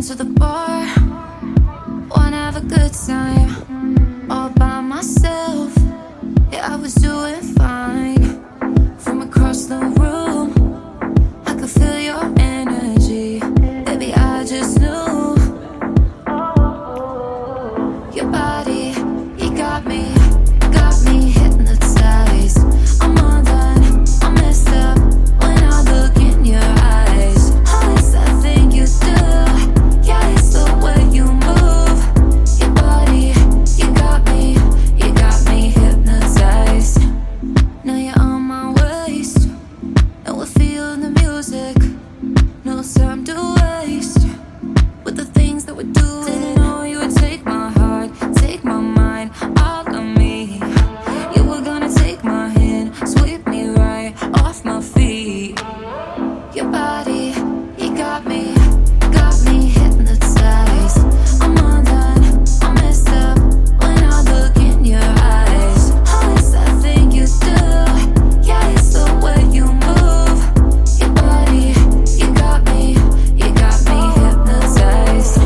into the bar, wanna have a good time, all by myself. Yeah, I was doing fine. From across the room, I could feel your energy. Baby, I just knew your body, you got me hypnotized. I'm undone, I'm messed up when I look in your eyes. Oh, it's that thing you do, yeah, it's the way you move. Your body, you got me hypnotized. Now you're on my waist, and we're feeling the music. No time to waste with the things that we're doing. Didn't know you would take my heart, take my mind, all of me. You were gonna take my hand, sweep me right off my feet. Your body, you got me hypnotized. I'm undone, I'm messed up when I look in your eyes. Oh, it's that thing you do, yeah, it's the way you move. Your body, you got me hypnotized.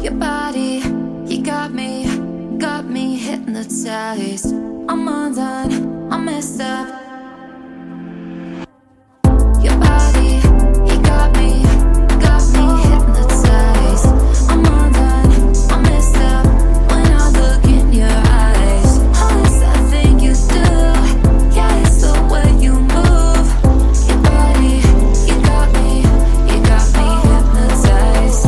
Your body, you got me hypnotized. I'm undone, I'm messed up. Your body, you got me hypnotized. I'm undone, I'm messed up when I look in your eyes. Oh, it's that thing you do, yeah, it's the way you move. Your body, you got me hypnotized.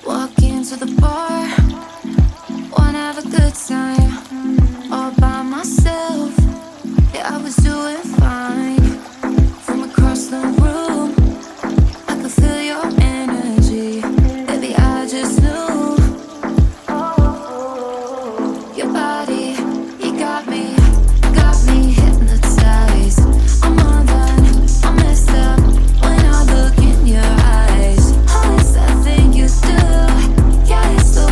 Walk into the bar, wanna have a good time, all by myself. Yeah, I was doing fine. From across the room, I could feel your energy. Baby, I just knew your body, you got me hypnotized. I'm undone, I'm messed up when I look in your eyes. Oh, it's that thing you do, yeah, it's the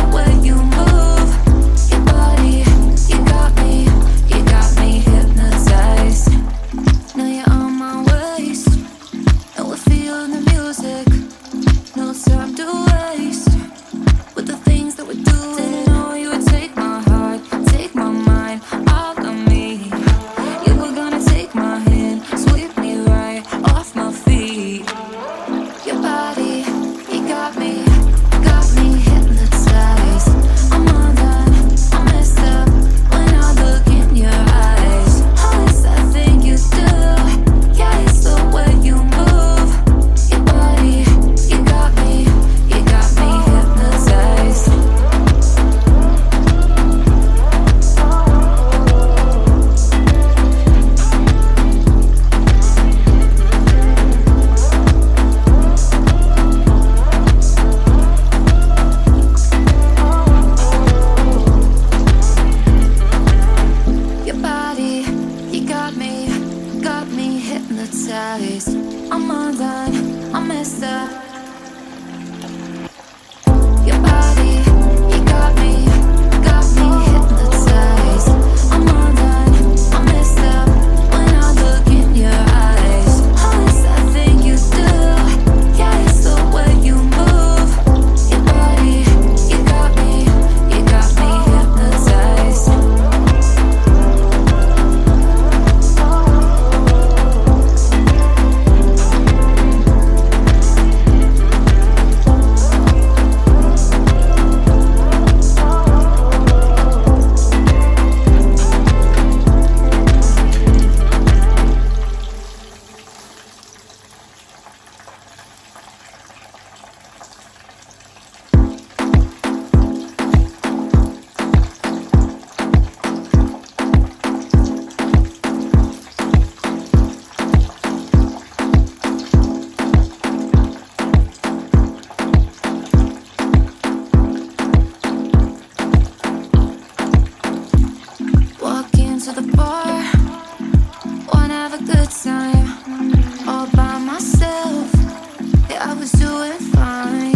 the bar, wanna have a good time, all by myself. Yeah, I was doing fine.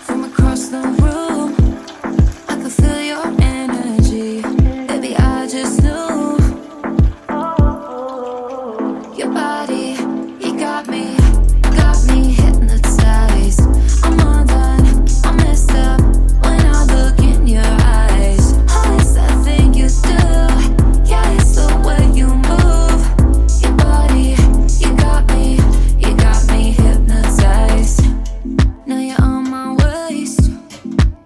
From across the room, I could feel your energy. Baby, I just knew your body, you got me hypnotized. I'm undone, I'm messed up when I look in your eyes. Oh, it's that thing you do, yeah, it's the way you move. Your body, you got me hypnotized. Now you're on my waist,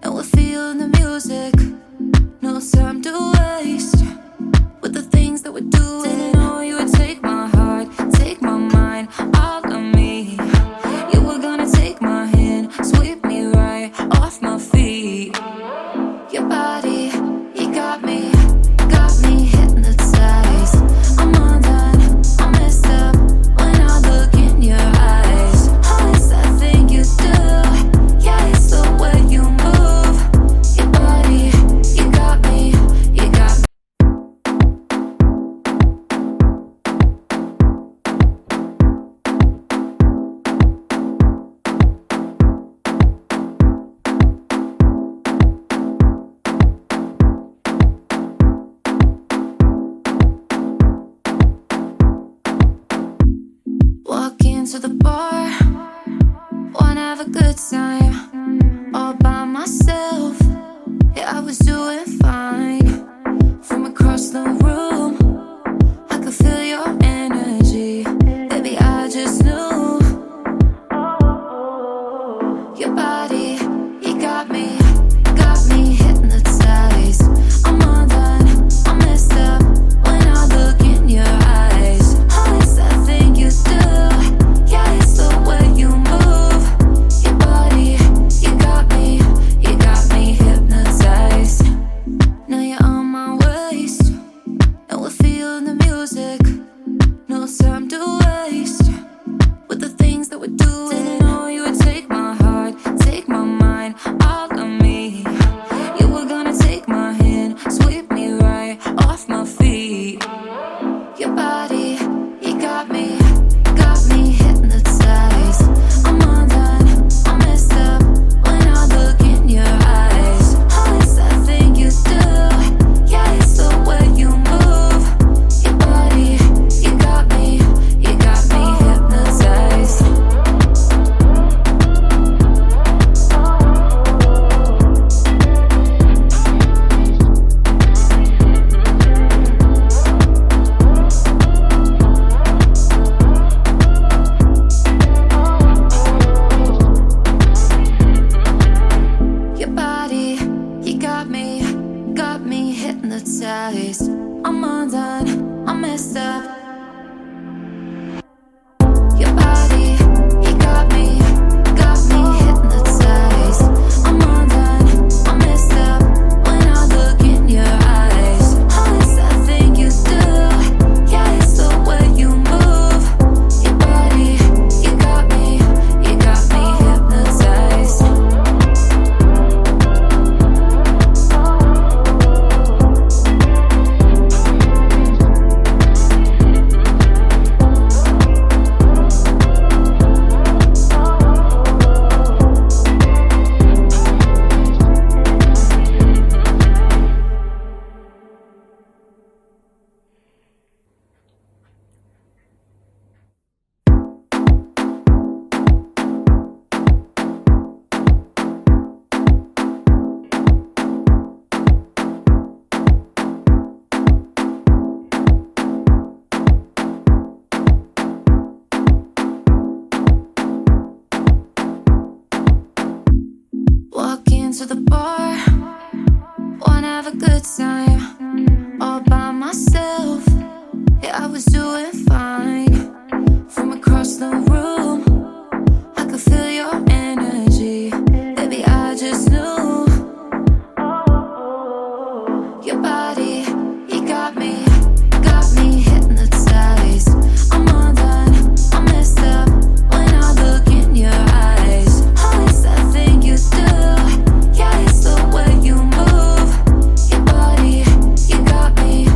and we're feeling the music. No time to waste with the things that we do. Didn't know you would take my heart, take my mind, all of me. You were gonna take my hand, sweep me right off my feet. Your body, you got me hypnotized. I'm undone, I'm messed up when I look in your eyes. Oh, it's that thing you do, yeah, it's the way you move. Your body, you got me. Walk into the bar, wanna have a good time, all by myself. Yeah, I was doing fine. From across the room, I could feel your energy. Baby, I just knew your body, you got me hypnotized. I'm undone, I'm messed up when I look in your eyes. Oh, it's that thing you do, yeah, it's the way you move. Your body, you got me hypnotized. Now you're on my waist, and we're feeling the music. No time to waste with the things that we do. Didn't know you would take my heart, take my mind, all of me. You were gonna take my hand, sweep me right off my feet. Your body, you got me hypnotized. I'm undone, I'm messed up when I look in your eyes. Oh, it's that thing you do, yeah, it's the way you move. Your body, you got me hypnotized. Your body, you got me hypnotized. I'm undone, I'm messed up. Your body, you got me hypnotized. I'm undone, I'm messed up when I look in your eyes. Oh, it's that thing you do, yeah, it's the way you move. Your body, you got me hypnotized. Walk into the bar, wanna have a good time, all by myself. Yeah, I was doing fine. From across the room, I could feel your energy. Baby, I just knew your body, you got me hypnotized. I'm undone, I'm messed up when I look in your eyes. Oh, it's that thing you do, yeah, it's the way you move. Your body, you got me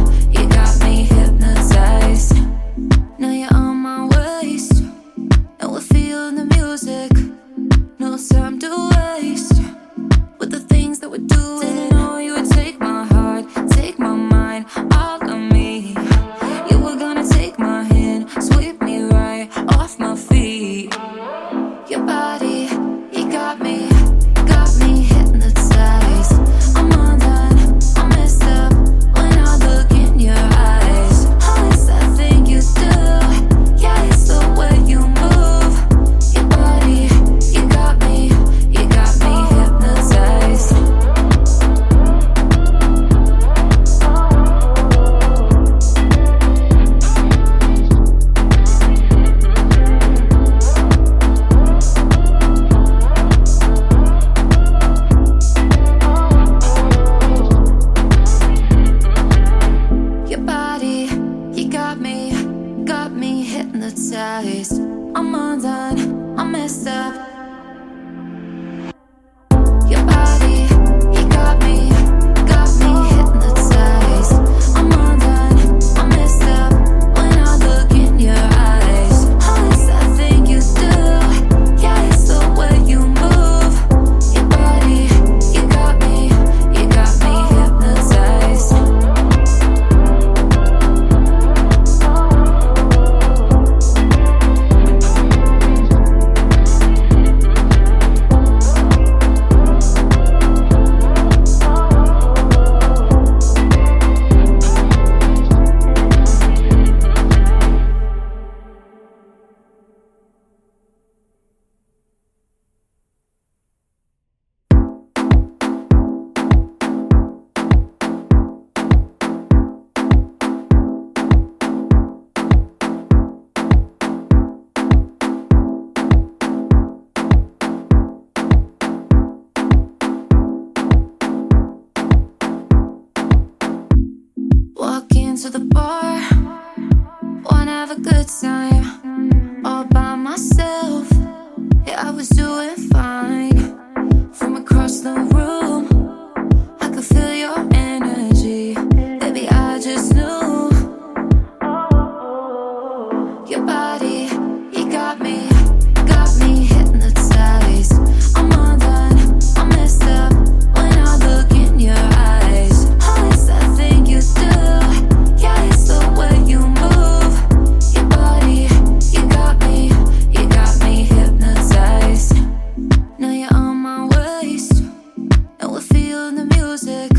would do it. Didn't know you would take my heart, take my mind, all of me. You were gonna take my hand, sweep me right off my feet. Your body, you got me hypnotized. I'm undone, I'm messed up when I look in your eyes. Oh, it's that thing you do, yeah, it's the way you move. Your body, you got me hypnotized. Your body, you got me hypnotized. I'm undone, I'm messed up. Your body, you got me hypnotized. I'm undone, I'm messed up when I look in your eyes. Oh, it's that thing you do, yeah, it's the way you move. Your body, you got me hypnotized. Walk into the bar, wanna have a good time, all by myself. Yeah, I was doing fine. From across the room, I could feel your energy. Baby, I just knew. Your body, you got me hypnotized. I'm undone, I'm messed up when I look in your eyes. Oh, it's that thing you do, yeah, it's the way you move. Your body, you got me hypnotized. Now you're on my waist, and we're feeling the music.